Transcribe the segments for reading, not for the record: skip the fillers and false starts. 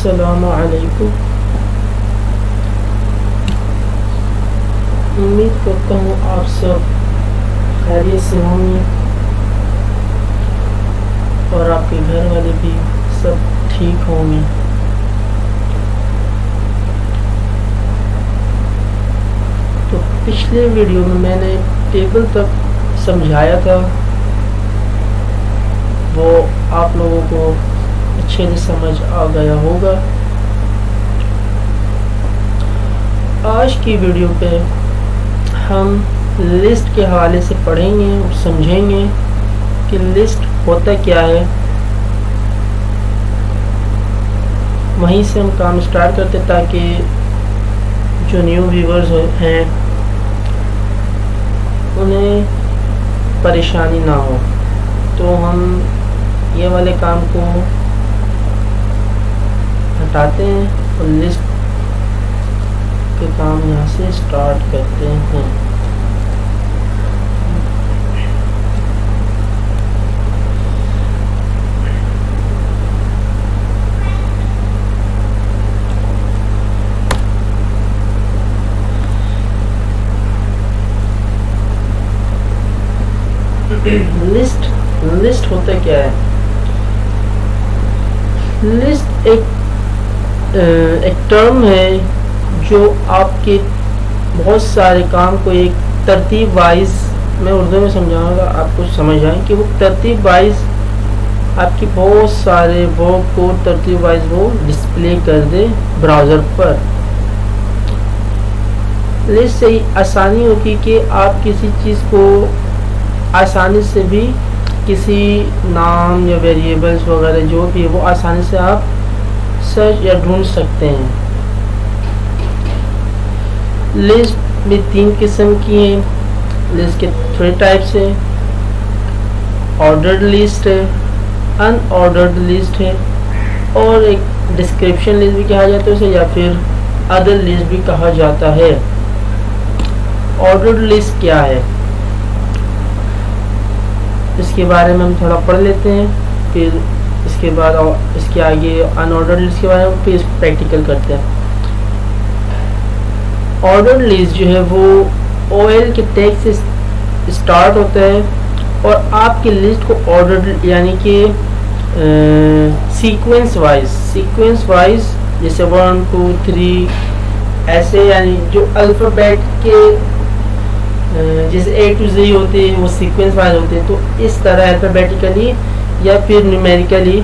अस्सलामु अलैकुम। उम्मीद करता हूँ आप सब खैरियत से होंगे और आपके घर वाले भी सब ठीक होंगे। तो पिछले वीडियो में मैंने टेबल तक समझाया था, वो आप लोगों को अच्छे से समझ आ गया होगा। आज की वीडियो पे हम लिस्ट के हवाले से पढ़ेंगे और समझेंगे कि लिस्ट होता क्या है। वहीं से हम काम स्टार्ट करते ताकि जो न्यू व्यूवर्स हैं उन्हें परेशानी ना हो। तो हम ये वाले काम को हटाते हैं और लिस्ट के काम यहाँ से स्टार्ट करते हैं। लिस्ट होता क्या है? लिस्ट एक टर्म है जो आपके बहुत सारे काम को एक तरतीब वाइज, मैं उर्दू में समझाऊंगा आपको समझ आए कि वो तरतीब वाइज आपकी बहुत सारे वर्क को तरतीब वाइज वो डिस्प्ले कर दे ब्राउज़र पर। लिस्ट से आसानी होगी कि आप किसी चीज़ को आसानी से भी किसी नाम या वेरिएबल्स वगैरह जो भी है वो आसानी से आप सर्च या ढूंढ सकते हैं। लिस्ट में 3 किस्म की हैं। लिस्ट के 3 टाइप्स है। ऑर्डर्ड लिस्ट है, अनऑर्डर्ड लिस्ट है और एक डिस्क्रिप्शन लिस्ट भी कहा जाता है उसे, या फिर अदर लिस्ट भी कहा जाता है। ऑर्डर्ड लिस्ट क्या है इसके बारे में हम थोड़ा पढ़ लेते हैं, फिर इसके बाद इसके आगे अनऑर्डर्ड लिस्ट के बारे में फिर प्रैक्टिकल करते हैं। ऑर्डर्ड लिस्ट जो है वो ओएल के टैग से स्टार्ट होता है और आपकी लिस्ट को ऑर्डर्ड यानी कि सीक्वेंस वाइज जैसे 1 2 3 ऐसे, यानी जो अल्फ़ाबेट के जैसे A to Z होते हैं वो सीक्वेंस वाइज होते हैं। तो इस तरह अल्फ़ाबेटिकली या फिर न्यूमेरिकली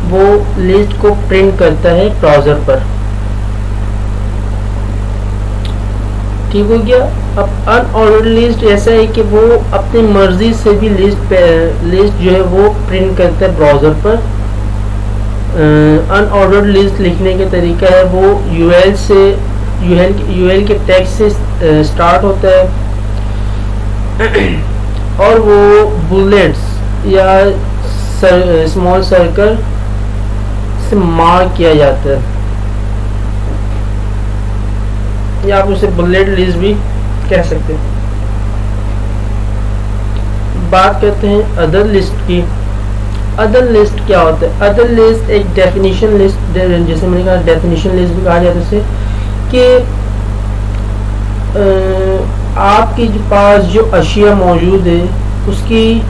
वो लिस्ट को प्रिंट करता है ब्राउज़र पर। ठीक हो गया। अब अनऑर्डर्ड लिस्ट ऐसा है कि वो अपनी मर्जी से भी लिस्ट जो है वो प्रिंट करता है ब्राउज़र पर। अनऑर्डर्ड लिस्ट लिखने का तरीका है वो यूएल के टैग से स्टार्ट होता है और वो बुलेट्स या स्मॉल सर्कल से मार्क किया जाता है, या आप उसे बुलेट लिस्ट भी कह सकते हैं। बात करते हैं अदर लिस्ट की। अदर लिस्ट क्या होता है? अदर लिस्ट एक डेफिनेशन लिस्ट, जैसे मैंने कहा डेफिनेशन लिस्ट भी कहा जाता है उसे, कि आपके पास जो अशिया मौजूद है उसकी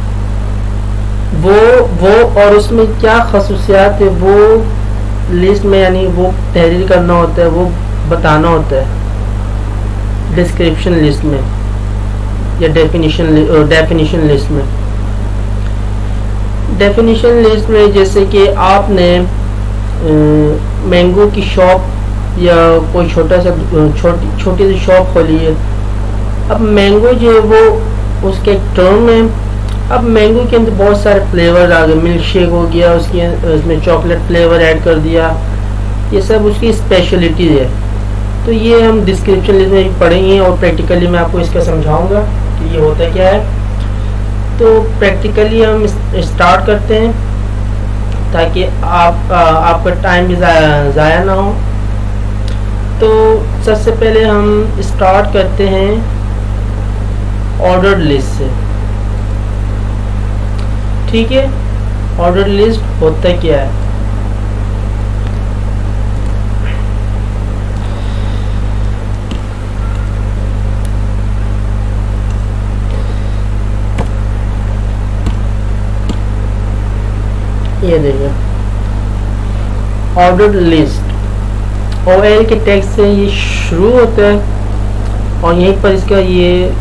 वो और उसमें क्या खसूसियात है वो लिस्ट में, यानी वो तहरीर करना होता है, वो बताना होता है डिस्क्रिप्शन लिस्ट में या डेफिनेशन लिस्ट में। डेफिनेशन लिस्ट में जैसे कि आपने मैंगो की शॉप या कोई छोटी सी शॉप खोली है। अब मैंगो जो है वो उसके एक टर्म है। अब मैंगो के अंदर बहुत सारे फ्लेवर आ गए, मिल्क शेक हो गया, उसमें चॉकलेट फ्लेवर ऐड कर दिया, ये सब उसकी स्पेशलिटी है। तो ये हम डिस्क्रिप्शन लिस्ट में पढ़ेंगे और प्रैक्टिकली मैं आपको इसका समझाऊंगा कि ये होता क्या है। तो प्रैक्टिकली हम स्टार्ट करते हैं ताकि आपका टाइम भी ज़ाया ना हो। तो सबसे पहले हम स्टार्ट करते हैं ऑर्डर्ड लिस्ट से। ठीक है, ऑर्डर्ड लिस्ट होता क्या है? ये देखिए ऑर्डर लिस्ट, OL के टैग से ये शुरू होता है और यहीं पर इसका ये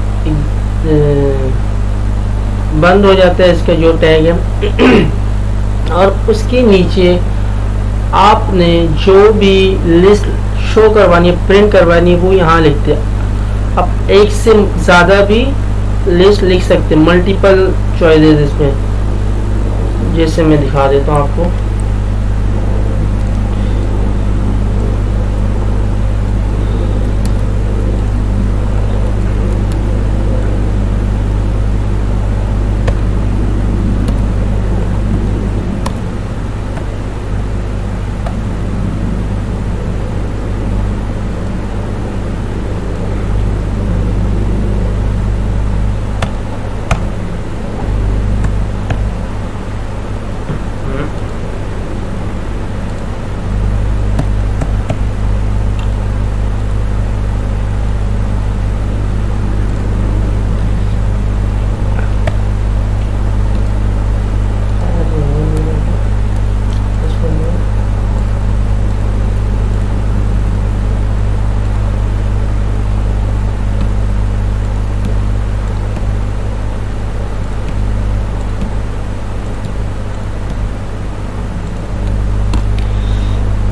बंद हो जाता है, इसका जो टैग है। और उसके नीचे आपने जो भी लिस्ट शो करवानी है, प्रिंट करवानी है, वो यहाँ लिखते हैं। आप एक से ज़्यादा भी लिस्ट लिख सकते हैं, मल्टीपल चॉइसेस इसमें, जैसे मैं दिखा देता हूँ आपको।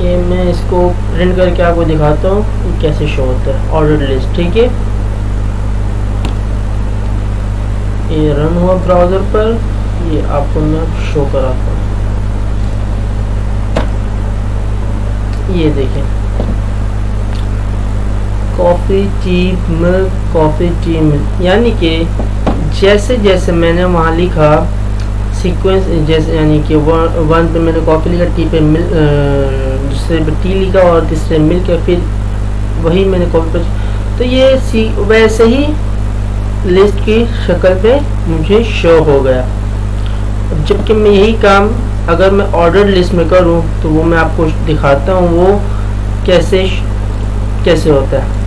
ये मैं इसको प्रिंट करके आपको दिखाता हूँ कैसे शो होता है ऑर्डर लिस्ट। ठीक है, ये रन हुआ ब्राउज़र पर, ये आपको मैं शो कराता हूँ। ये देखें coffee tea milk, coffee tea milk, यानी कि जैसे जैसे मैंने वहाँ लिखा सीक्वेंस, जैसे यानी कि वन पे मैंने कॉफ़ी लिखा, टी पे मिल्क, दूसरे पे टी लिखा और तीसरे मिल्क, फिर वही मैंने कॉफ़ी पे, तो ये वैसे ही लिस्ट की शक्ल पे मुझे शो हो गया। जबकि मैं यही काम अगर मैं ऑर्डर लिस्ट में करूं तो वो मैं आपको दिखाता हूं वो कैसे होता है।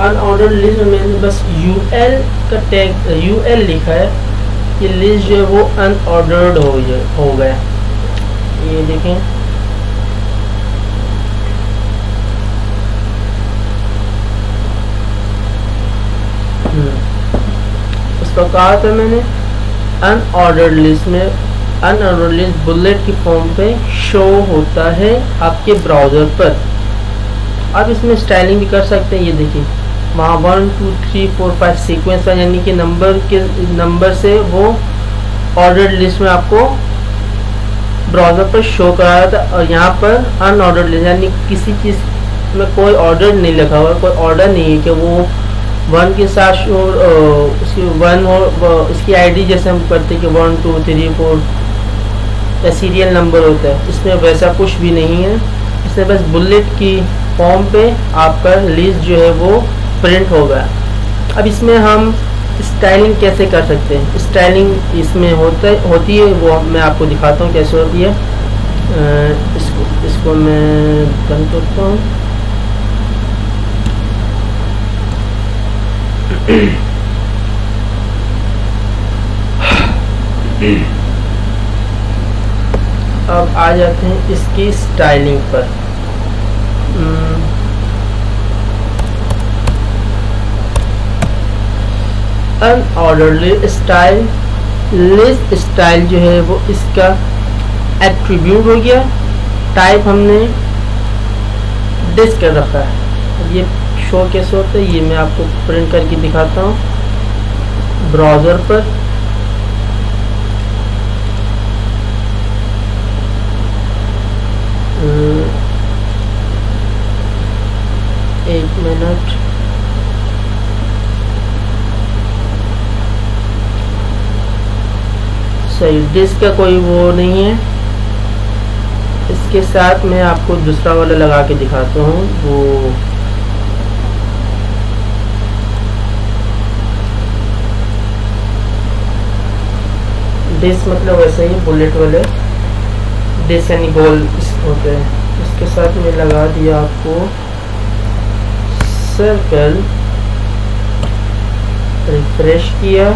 अनऑर्डर्ड लिस्ट में मैंने बस UL का टैग UL लिखा है, ये लिस्ट जो है वो अनऑर्डर्ड हो गया। ये देखें उसका कहा था मैंने अनऑर्डर्ड लिस्ट में, अनऑर्डर्ड लिस्ट बुलेट की फॉर्म पे शो होता है आपके ब्राउज़र पर। आप इसमें स्टाइलिंग भी कर सकते हैं। ये देखिए वहाँ 1 2 3 4 5 सीक्वेंस है, यानी कि नंबर से वो ऑर्डर्ड लिस्ट में आपको ब्राउज़र पर शो करा रहा था। और यहाँ पर अनऑर्डर्ड लिस्ट यानी किसी चीज़ में कोई ऑर्डर नहीं लिखा हुआ, कोई ऑर्डर नहीं है कि वो 1 के साथ शो उसकी 1 और इसकी ID जैसे हम करते हैं कि 1 2 3 4 या सीरियल नंबर होता है, इसमें वैसा कुछ भी नहीं है। इसमें बस बुलेट की फॉर्म पे आपका लिस्ट जो है वो प्रिंट होगा। अब इसमें हम स्टाइलिंग कैसे कर सकते हैं, स्टाइलिंग इसमें होती है वो मैं आपको दिखाता हूँ कैसे होती है। इसको मैं बंद करता हूँ। अब आ जाते हैं इसकी स्टाइलिंग पर। अनऑर्डरली स्टाइल, लिस्ट स्टाइल जो है वो इसका एट्रीब्यूट हो गया, टाइप हमने डिस्क कर रखा है। अब ये शो कैसे होता है ये मैं आपको प्रिंट करके दिखाता हूँ ब्राउज़र पर। एक मिनट, सही डिस्क का कोई वो नहीं है। इसके साथ मैं आपको दूसरा वाला लगा के दिखाता हूँ। वो डिस मतलब वैसे ही बुलेट वाले डिस यानी गोल होते हैं। इसके साथ में लगा दिया आपको सर्कल, रिफ्रेश किया,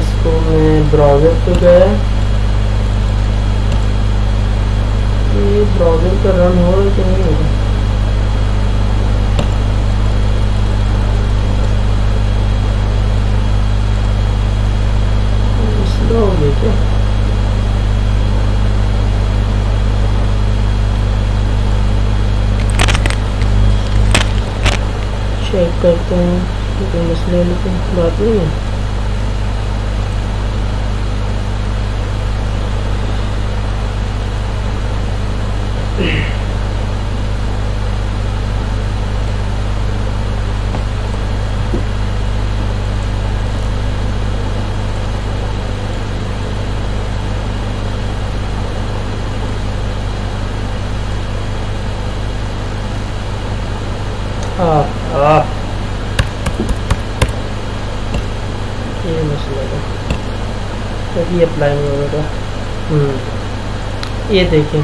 इसको मैं ब्राउज़र पे गया, ये ब्राउज़र का रन हो रहा है कि नहीं हो रहा, स्लो हो गया क्या? चेक करते हैं, कोई मसला लेकिन बात नहीं है। ये मसला है, तभी अप्लाई नहीं हो रहा। ये देखें,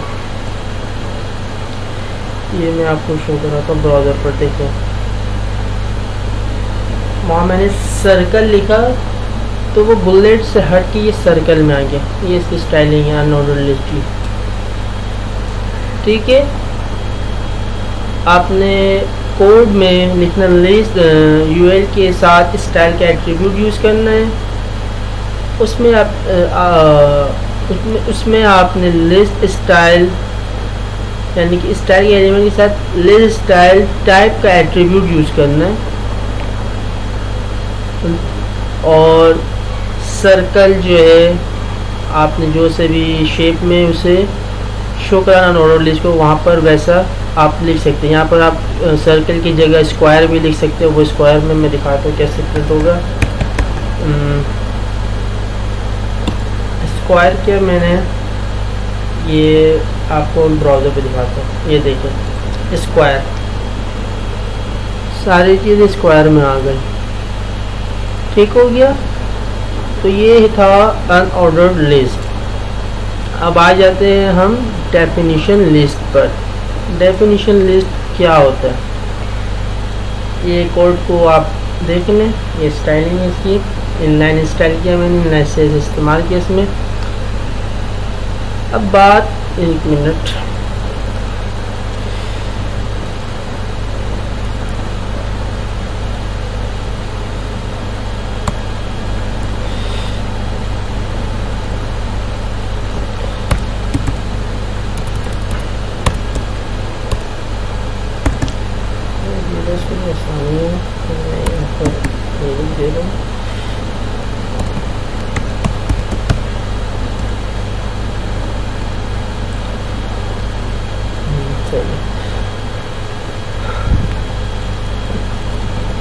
ये मैं आपको शो कर रहा था ब्राउज़र पर, देखें वहाँ मैंने सर्कल लिखा तो वो बुलेट से हट के ये सर्कल में आ गया। ये इसकी स्टाइलिंग है अनऑर्डर्ड लिस्ट की। ठीक है, आपने कोड में लिखना लिस्ट यूएल के साथ स्टाइल का एट्रीब्यूट यूज़ करना है। उसमें आपने लिस्ट स्टाइल यानी कि स्टाइल के एलिमेंट के साथ लिस्ट स्टाइल टाइप का एट्रीब्यूट यूज़ करना है। और सर्कल जो है आपने जो से भी शेप में उसे शो कराना नोडल लिस्ट को, वहाँ पर वैसा आप लिख सकते हैं। यहाँ पर आप सर्कल की जगह स्क्वायर भी लिख सकते हो। वो स्क्वायर में मैं दिखाता हूँ कैसे प्रिंट होगा। स्क्वायर के मैंने ये आपको ब्राउज़र पे दिखाता हूँ। ये देखें स्क्वायर, सारी चीज़ें स्क्वायर में आ गई। ठीक हो गया। तो ये था अनऑर्डर्ड लिस्ट। अब आ जाते हैं हम डेफिनेशन लिस्ट पर। डेफिनेशन लिस्ट क्या होता है, ये कोड को आप देख लें। ये स्टाइलिंग है इसकी, इनलाइन स्टाइल किया मैंने, इनलाइन से इस्तेमाल किया इसमें। अब बात, एक मिनट,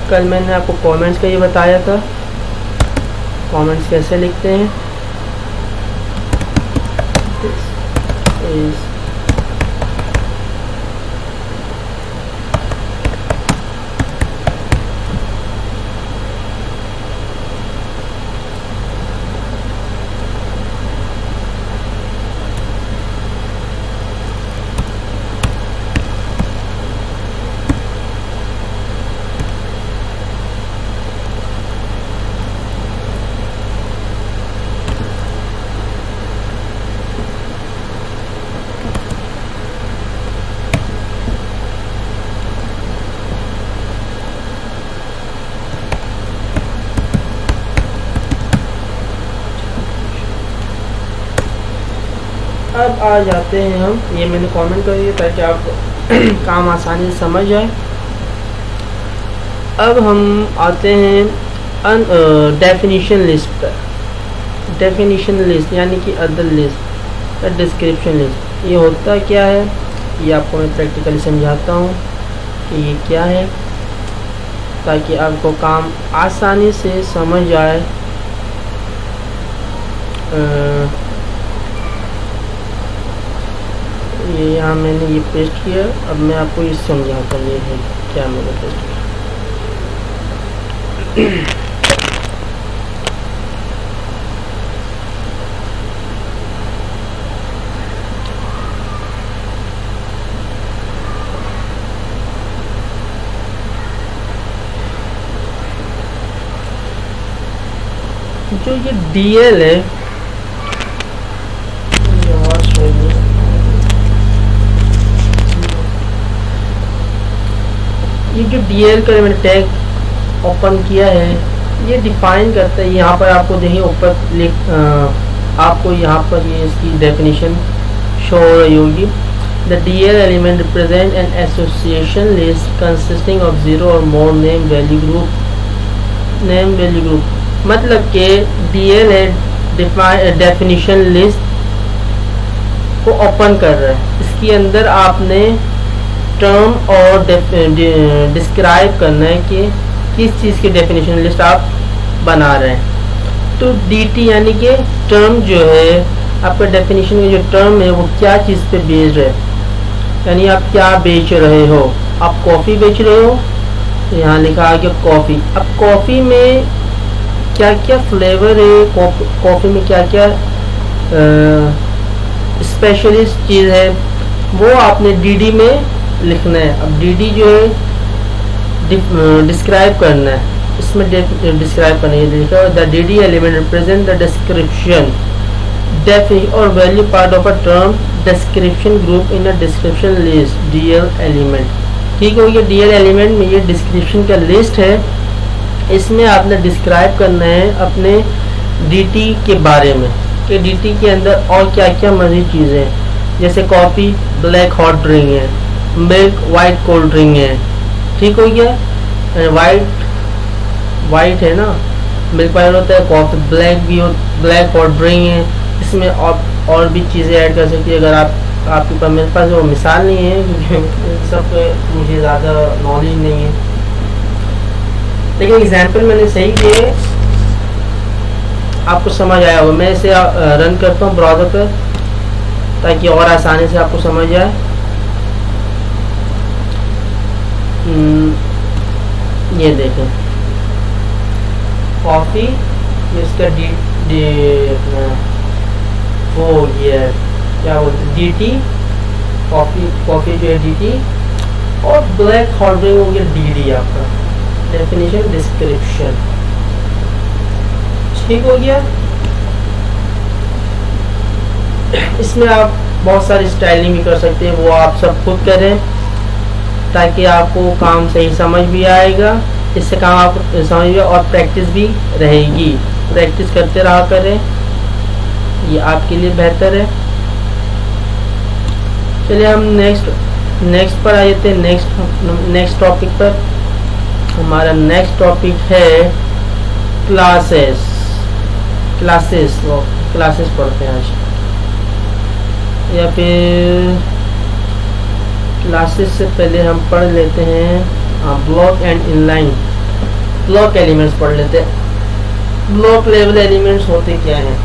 कल मैंने आपको कमेंट्स का ये बताया था, कमेंट्स कैसे लिखते हैं। अब आ जाते हैं हम, ये मैंने कमेंट कर दिया ताकि आप काम आसानी से समझ जाए। अब हम आते हैं डेफिनेशन लिस्ट पर। डेफिनेशन लिस्ट यानी कि अदर लिस्ट या डिस्क्रिप्शन लिस्ट, ये होता क्या है ये आपको मैं प्रैक्टिकली समझाता हूँ कि ये क्या है, ताकि आपको काम आसानी से समझ आए। ये यहाँ मैंने ये पेस्ट किया। अब मैं आपको ये समझाता हूँ ये है क्या मैंने पेस्ट किया। जो ये DL है, ये जो DL का मैंने टैग ओपन किया है, ये डिफाइन करता है। यहाँ पर आपको देखिए ऊपर आपको यहाँ पर ये इसकी डेफिनेशन शो हो रही होगी। The DL element represent an association list consisting of 0 और मोर नेम वैल्यू ग्रुप। मतलब कि DL है डेफिनेशन लिस्ट को ओपन कर रहा है। इसके अंदर आपने टर्म और डिस्क्राइब करना है कि किस चीज़ की डेफिनेशन लिस्ट आप बना रहे हैं। तो DT यानी कि टर्म जो है, आपका डेफिनेशन में जो टर्म है वो क्या चीज़ पे बेस्ड है, यानी आप क्या बेच रहे हो। आप कॉफ़ी बेच रहे हो, तो यहाँ लिखा है कि कॉफ़ी। अब कॉफ़ी में क्या क्या फ्लेवर है, कॉफ़ी में क्या क्या स्पेशलिस्ट चीज़ है, वो आपने DD में लिखना है। अब DD जो है डिस्क्राइब करना है, इसमें डिस्क्राइब करना है। लिखा है the DD element represent the description और value part of a term description group in a description list DL element. ठीक हो गया। DL एलिमेंट में ये डिस्क्रिप्शन का लिस्ट है, इसमें आपने डिस्क्राइब करना है अपने DT के बारे में कि DT के अंदर और क्या क्या मज़ीद चीज़ें हैं। जैसे कॉफ़ी ब्लैक हॉट ड्रिंक है, मिल्क वाइट कोल्ड ड्रिंक है। ठीक हो गया। वाइट है ना, मिल्क वाइट होता है, कॉफ़ी ब्लैक भी हो, ब्लैक हॉट ड्रिंक है। इसमें और भी चीज़ें ऐड कर सकती है। अगर आपके पास, मेरे पास वो मिसाल नहीं है क्योंकि सब मुझे ज़्यादा नॉलेज नहीं है, लेकिन एग्जाम्पल मैंने सही किए, आपको समझ आया होगा। मैं इसे रन करता हूँ ब्राउज़र पर ताकि और आसानी से आपको समझ आए। ये देखें कॉफ़ी, इसका वो ये क्या बोलते हैं DT, कॉफ़ी जो है DT, और ब्लैक हॉट ड्रिंक हो गया DD आपका डेफिनेशन डिस्क्रिप्शन। ठीक हो गया। इसमें आप बहुत सारी स्टाइलिंग भी कर सकते हैं, वो आप सब खुद करें ताकि आपको काम सही समझ भी आएगा। इससे काम आपको समझ भी और प्रैक्टिस भी रहेगी। प्रैक्टिस करते रहा करें, ये आपके लिए बेहतर है। चलिए हम नेक्स्ट पर आए थे। नेक्स्ट टॉपिक पर हमारा नेक्स्ट टॉपिक है क्लासेस पढ़ते हैं आज, या फिर क्लासेस से पहले हम पढ़ लेते हैं block and inline. Block elements पढ़ लेते हैं। ब्लॉक लेवल एलिमेंट्स होते क्या हैं?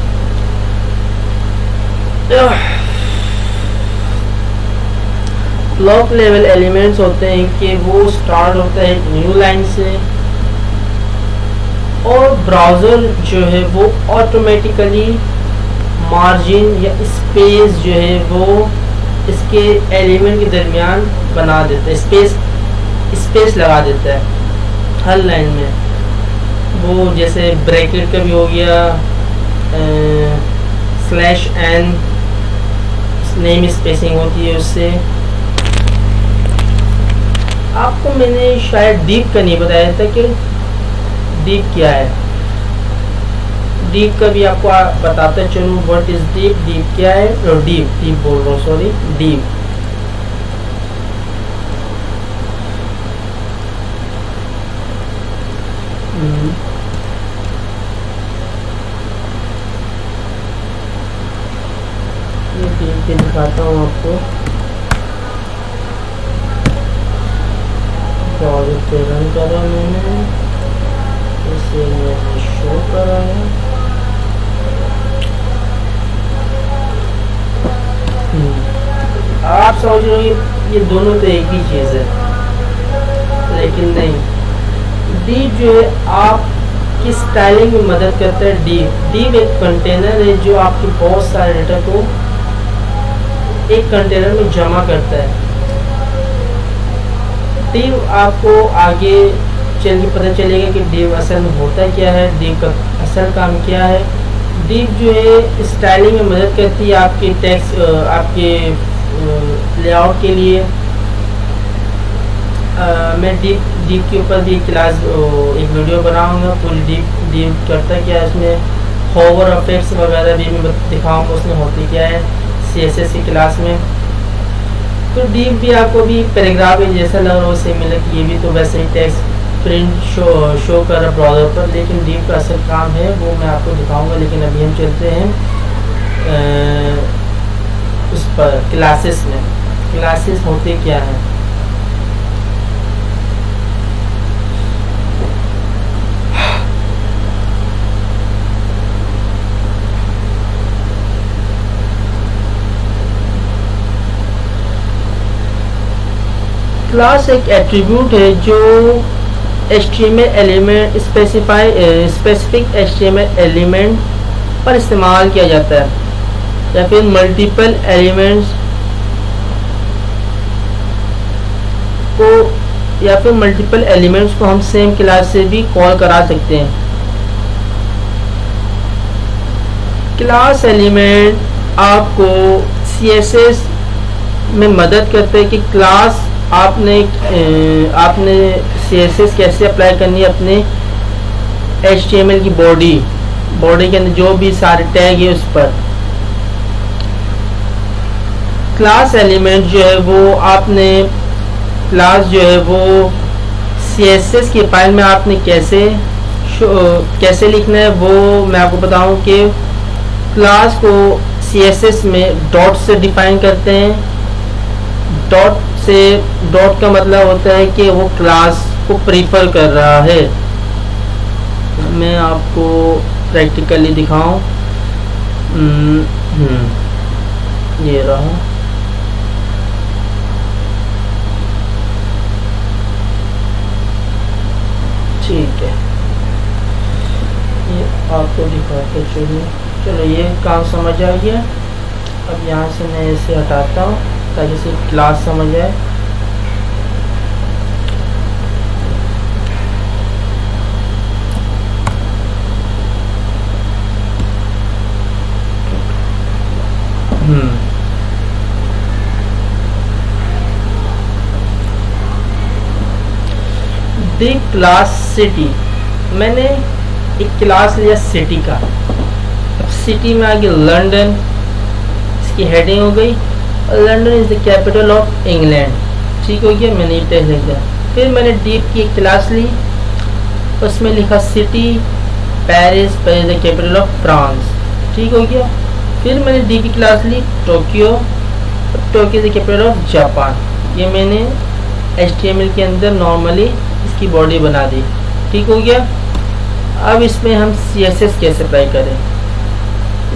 ब्लॉक लेवल एलिमेंट्स होते हैं कि वो स्टार्ट होता है न्यू लाइन से, और ब्राउज़र जो है वो ऑटोमेटिकली मार्जिन या स्पेस जो है वो इसके एलिमेंट के दरमियान बना देता है, स्पेस लगा देता है हर लाइन में। वो जैसे ब्रैकेट का भी हो गया, /n नेम स्पेसिंग होती है उससे। आपको मैंने शायद डीप का नहीं बताया था कि डीप क्या है। डीप का भी आपको बताता चलूँ, व्हाट इज डीप, डीप क्या है। और डीप बोल रहा हूँ, सॉरी, डीप। ये डीप के दिखाता हूँ आपको। ब्राउज़र पे रन करा मैंने, इसे मैंने शो करा है। आप समझ रहे हो ये दोनों तो एक ही चीज़ है, लेकिन नहीं। डीप जो है आपकी स्टाइलिंग में मदद करता है। डीप एक कंटेनर है जो आपके बहुत सारे डेटा को एक कंटेनर में जमा करता है। डीप आपको आगे पता चलेगा कि डिव असल में होता क्या है, डिव का असल काम क्या है। डिव जो है स्टाइलिंग में मदद करती है आपके टेक्स्ट, आपके लेआउट के लिए। मैं डिव के ऊपर भी क्लास एक वीडियो बनाऊंगा। पूरी डिव करता क्या है, इसमें होवर इफेक्ट्स वगैरह भी मैं दिखाऊंगा उसमें होती क्या है CSS की क्लास में। तो डिव भी आपको भी पैराग्राफ जैसा लग रहा है उससे मिला कि ये भी तो वैसे ही टेक्स्ट प्रिंट शो कर रहा ब्राउज़र पर, लेकिन डिव का असल काम है वो मैं आपको दिखाऊंगा। लेकिन अभी हम चलते हैं उस पर क्लासेस में। क्लासेस होते क्या हैं? क्लास एक एट्रीब्यूट है जो HTML element specific HTML element पर इस्तेमाल किया जाता है, या फिर मल्टीपल एलिमेंट्स को हम सेम क्लास से भी कॉल करा सकते हैं। क्लास एलिमेंट आपको CSS में मदद करते हैं कि क्लास आपने CSS कैसे अप्लाई करनी है अपने HTML की बॉडी के अंदर जो भी सारे टैग है उस पर। क्लास एलिमेंट जो है वो आपने क्लास जो है वो CSS की फाइल में आपने कैसे लिखना है वो मैं आपको बताऊं कि क्लास को CSS में डॉट से डिफाइन करते हैं। डॉट का मतलब होता है कि वो क्लास को प्रीफर कर रहा है। मैं आपको प्रैक्टिकली दिखाऊं, ये रहा। ठीक है, ये आपको दिखाते चलिए। चलो ये काम समझ आ गया। अब यहाँ से मैं इसे हटाता हूँ ताकि इसे क्लास समझ आए। द क्लास सिटी, मैंने एक क्लास लिया सिटी का। अब सिटी में आ गया लंदन, इसकी हेडिंग हो गई London is the capital of England. ठीक हो गया, मैंने ये टेक्स्ट लिख दिया। फिर मैंने डिव की एक क्लास ली, उसमें लिखा city Paris the capital of France. ठीक हो गया। फिर मैंने डिव की क्लास ली Tokyo the capital of Japan. ये मैंने HTML के अंदर नॉर्मली इसकी बॉडी बना दी। ठीक हो गया। अब इसमें हम CSS कैसे अप्लाई करें,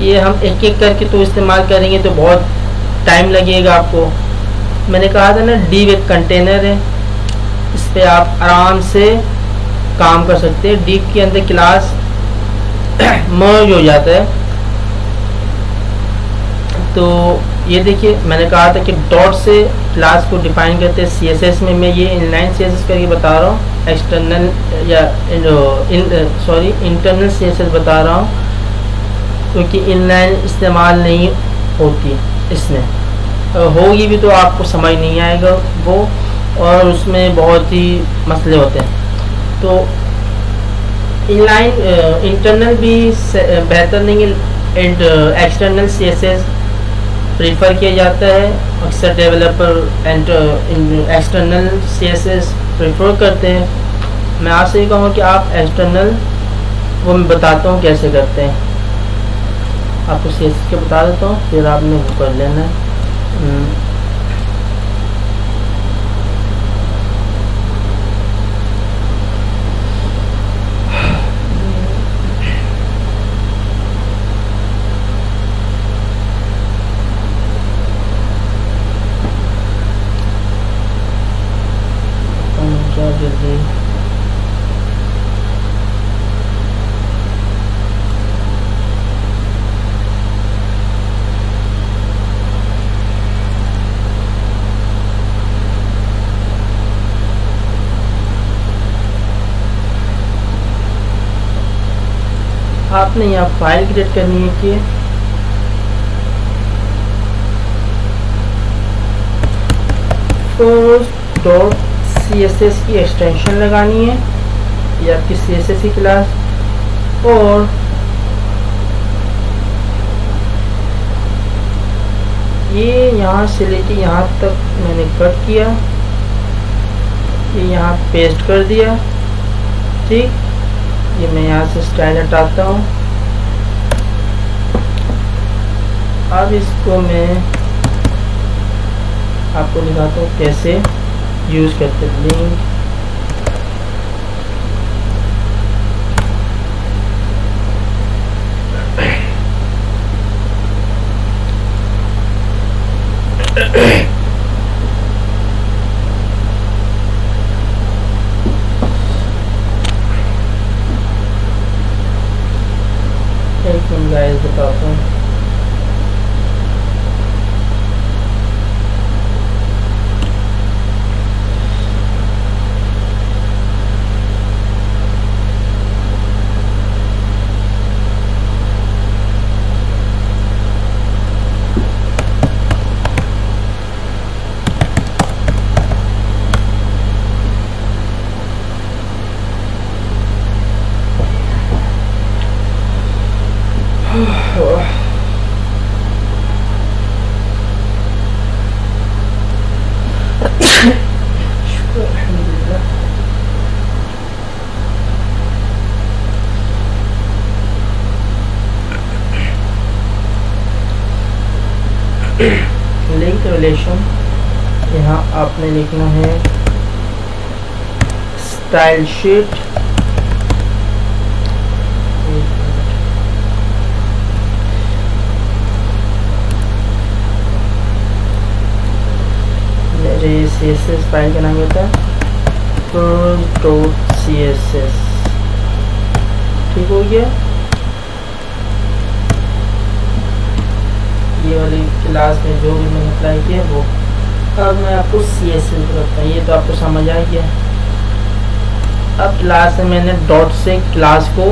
ये हम एक एक करके तो इस्तेमाल करेंगे तो बहुत टाइम लगेगा आपको। मैंने कहा था ना डिव एक कंटेनर है, इस पर आप आराम से काम कर सकते हैं। डिव के अंदर क्लास मर्ज हो जाता है। तो ये देखिए मैंने कहा था कि डॉट से क्लास को डिफाइन करते हैं CSS में। मैं ये इनलाइन CSS करके बता रहा हूँ, एक्सटर्नल या इंटरनल CSS बता रहा हूँ, क्योंकि इनलाइन इस्तेमाल नहीं होती इसमें। होगी भी तो आपको समझ नहीं आएगा वो, और उसमें बहुत ही मसले होते हैं। तो इनलाइन इंटरनल भी बेहतर नहीं है, एक्सटर्नल CSS प्रीफर किया जाता है। अक्सर डेवलपर एक्सटर्नल CSS प्रेफर करते हैं। मैं आपसे ये कहूँगा कि आप एक्सटर्नल वो मैं बताता हूँ कैसे करते हैं, आपको CSS के बता देता हूँ, फिर आपने वो कर लेना है। जल्दी आपने यहाँ फाइल क्रिएट करनी है कि .css की एक्सटेंशन लगानी है, ये आपकी CSS की क्लास, और ये यहाँ से लेके यहाँ तक मैंने कट किया, ये यहाँ पेस्ट कर दिया। ठीक, ये मैं यहाँ से स्टाइल हटाता हूँ। अब इसको मैं आपको दिखाता हूँ कैसे यूज़ करते हैं। लिंक एक मिनट गाइस बताता हूँ। लिंक रिलेशन, यहाँ आपने लिखना है स्टाइल शीट। मेरे CSS फाइल का नाम होता है .css। ठीक हो गया। ये वाली क्लास में जो भी मैंने अप्लाई किया वो, अब मैं आपको CSS बताता हूँ। ये तो आपको समझ आ गया। अब क्लास में मैंने डॉट से क्लास को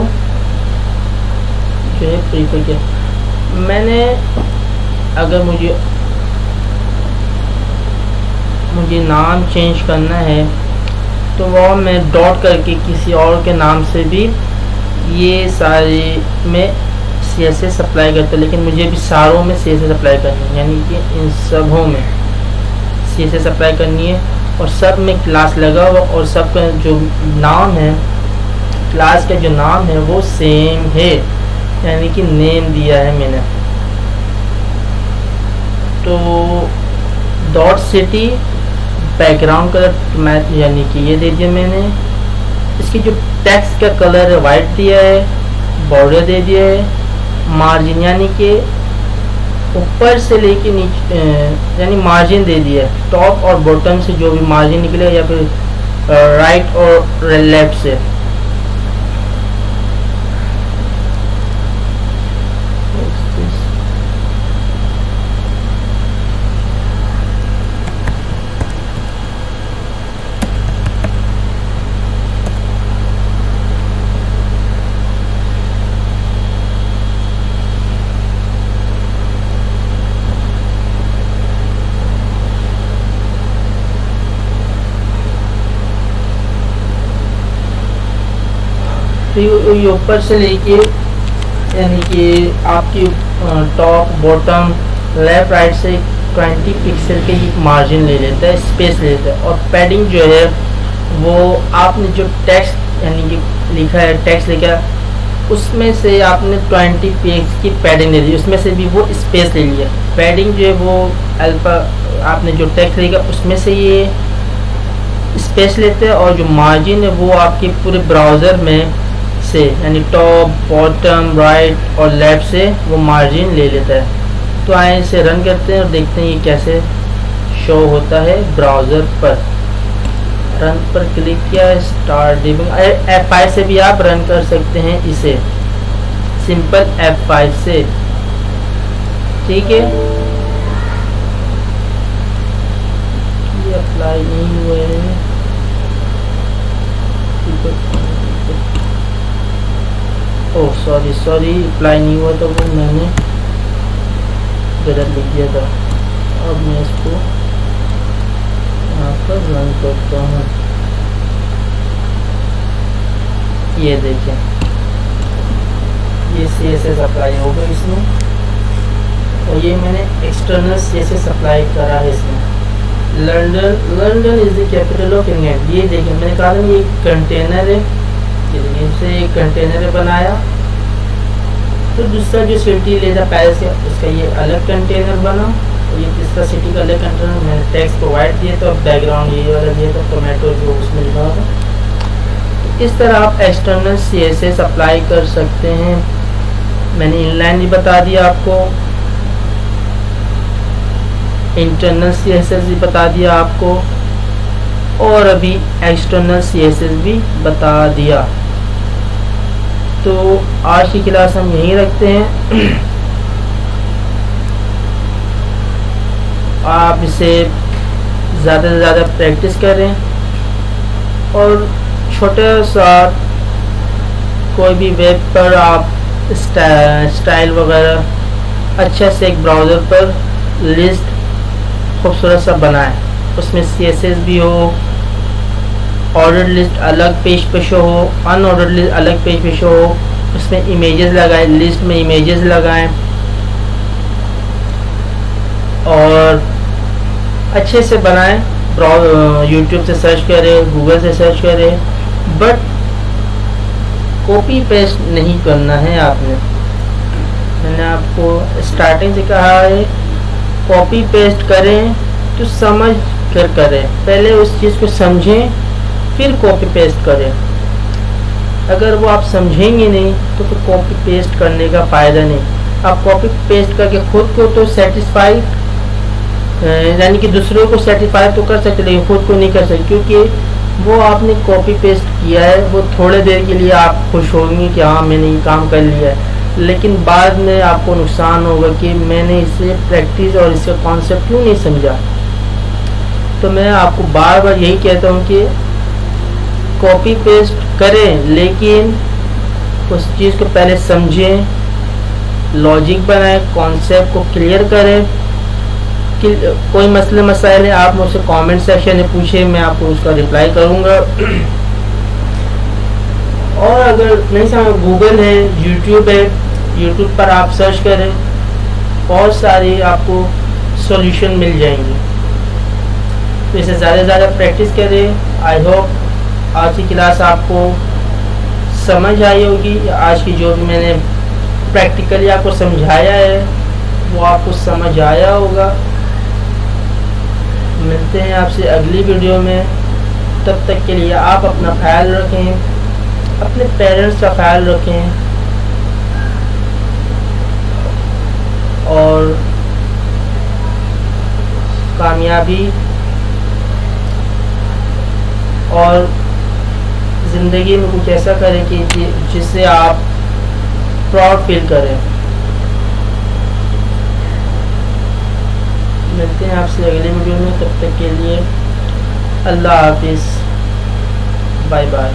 जो है प्रीफर किया। मैंने अगर मुझे नाम चेंज करना है तो वह मैं डॉट करके किसी और के नाम से भी ये सारे में CSS अप्लाई करता, लेकिन मुझे भी सारों में CSS अप्लाई करनी है, यानी कि इन सबों में CSS अप्लाई करनी है। और सब में क्लास लगा हुआ और सब का जो नाम है, क्लास का जो नाम है वो सेम है, यानी कि नेम दिया है मैंने। तो dot city background colour match, यानी कि ये दे दिया मैंने। इसकी जो टेक्स्ट का कलर है वाइट दिया है, बॉर्डर दे दिया है, मार्जिन यानी कि ऊपर से लेके नीचे यानी मार्जिन दे दिया है, टॉप और बॉटम से जो भी मार्जिन निकले या फिर राइट और लेफ्ट से। तो ये ऊपर से लेके यानी कि आपकी टॉप बॉटम लेफ्ट राइट से 20 पिक्सल के ही मार्जिन ले लेता है, स्पेस ले लेता है। और पैडिंग जो है वो आपने जो टेक्स्ट यानी कि लिखा है, टेक्स्ट लिखा उसमें से आपने 20 पेज की पैडिंग ले ली, उसमें से भी वो स्पेस ले लिया। पैडिंग जो है वो अल्फा आपने जो टेक्स्ट लिखा उसमें से ये स्पेस लेते हैं, और जो मार्जिन है वो आपके पूरे ब्राउज़र में से यानी टॉप बॉटम राइट और लेफ्ट से वो मार्जिन ले लेता है। तो आए इसे रन करते हैं और देखते हैं ये कैसे शो होता है ब्राउज़र पर। रन पर क्लिक किया, स्टार्ट डिबगिंग। F5 से भी आप रन कर सकते हैं इसे, सिंपल F5 से। ठीक है, ये अप्लाई नहीं हुए हैं। ओह सॉरी सॉरी, अप्लाई नहीं हुआ तो वो मैंने गलत लिख दिया था। अब मैं इसको यहाँ पर रन करता हूँ। ये देखें, ये CSS अप्लाई होगा इसमें, और ये मैंने एक्सटर्नल CSS अप्लाई करा है इसमें। London is the capital of England. ये देखिए मैंने कहा था ये कंटेनर है, इसे एक कंटेनर बनाया। तो दूसरा जो सिटी लेता पेरिस है उसका ये अलग कंटेनर बना, और ये तीसरा सिटी का अलग कंटेनर। मैंने टेक्स्ट प्रोवाइड दिया था, बैकग्राउंड ये वाला दिया था, टोमेटो जो उसमें लिखा था। इस तरह आप एक्सटर्नल CSS अप्लाई कर सकते हैं। मैंने इनलाइन भी बता दिया आपको, इंटरनल CSS भी बता दिया आपको, और अभी एक्सटर्नल CSS भी बता दिया। तो आज की क्लास हम यहीं रखते हैं। आप इसे ज़्यादा से ज़्यादा प्रैक्टिस करें, और छोटा सा कोई भी वेब पर आप स्टाइल वगैरह अच्छा से एक ब्राउज़र पर लिस्ट खूबसूरत सा बनाएं। उसमें CSS भी हो, ऑर्डर लिस्ट अलग पेज पे शो हो, अनऑर्डर लिस्ट अलग पेज पे शो हो, उसमें इमेजेस लगाएं, लिस्ट में इमेजेस लगाएं, और अच्छे से बनाएं। यूट्यूब से सर्च करें, गूगल से सर्च करें, बट कॉपी पेस्ट नहीं करना है आपने। मैंने आपको स्टार्टिंग से कहा है, कॉपी पेस्ट करें तो समझ कर करें, पहले उस चीज़ को समझें फिर कॉपी पेस्ट करें। अगर वो आप समझेंगे नहीं तो फिर कॉपी पेस्ट करने का फ़ायदा नहीं। आप कॉपी पेस्ट करके खुद को तो सेटिस्फाई, यानी कि दूसरों को सेटिस्फाई तो कर सकते, लेकिन खुद को नहीं कर सकते, क्योंकि वो आपने कॉपी पेस्ट किया है। वो थोड़े देर के लिए आप खुश होंगे कि हाँ मैंने ये काम कर लिया है, लेकिन बाद में आपको नुकसान होगा कि मैंने इसे प्रैक्टिस और इसका कॉन्सेप्ट क्यों नहीं समझा। तो मैं आपको बार बार यही कहता हूँ कि कॉपी पेस्ट करें, लेकिन उस चीज़ को पहले समझें, लॉजिक बनाएं, कॉन्सेप्ट को क्लियर करें। कि कोई मसले मसाइल है आप मुझसे कमेंट सेक्शन में पूछें, मैं आपको उसका रिप्लाई करूँगा। और अगर नहीं समझ, गूगल है, यूट्यूब है, यूट्यूब पर आप सर्च करें, बहुत सारी आपको सॉल्यूशन मिल जाएंगे। तो इसे ज़्यादा से ज़्यादा प्रैक्टिस करें। आई होप आज की क्लास आपको समझ आई होगी। आज की जो भी मैंने प्रैक्टिकली आपको समझाया है वो आपको समझ आया होगा। मिलते हैं आपसे अगली वीडियो में, तब तक के लिए आप अपना ख्याल रखें, अपने पेरेंट्स का ख्याल रखें, और कामयाबी और ज़िंदगी में कुछ ऐसा करें कि जिससे आप प्राउड फील करें। मिलते हैं आपसे अगले वीडियो में, तब तक के लिए अल्लाह हाफिज़, बाय बाय।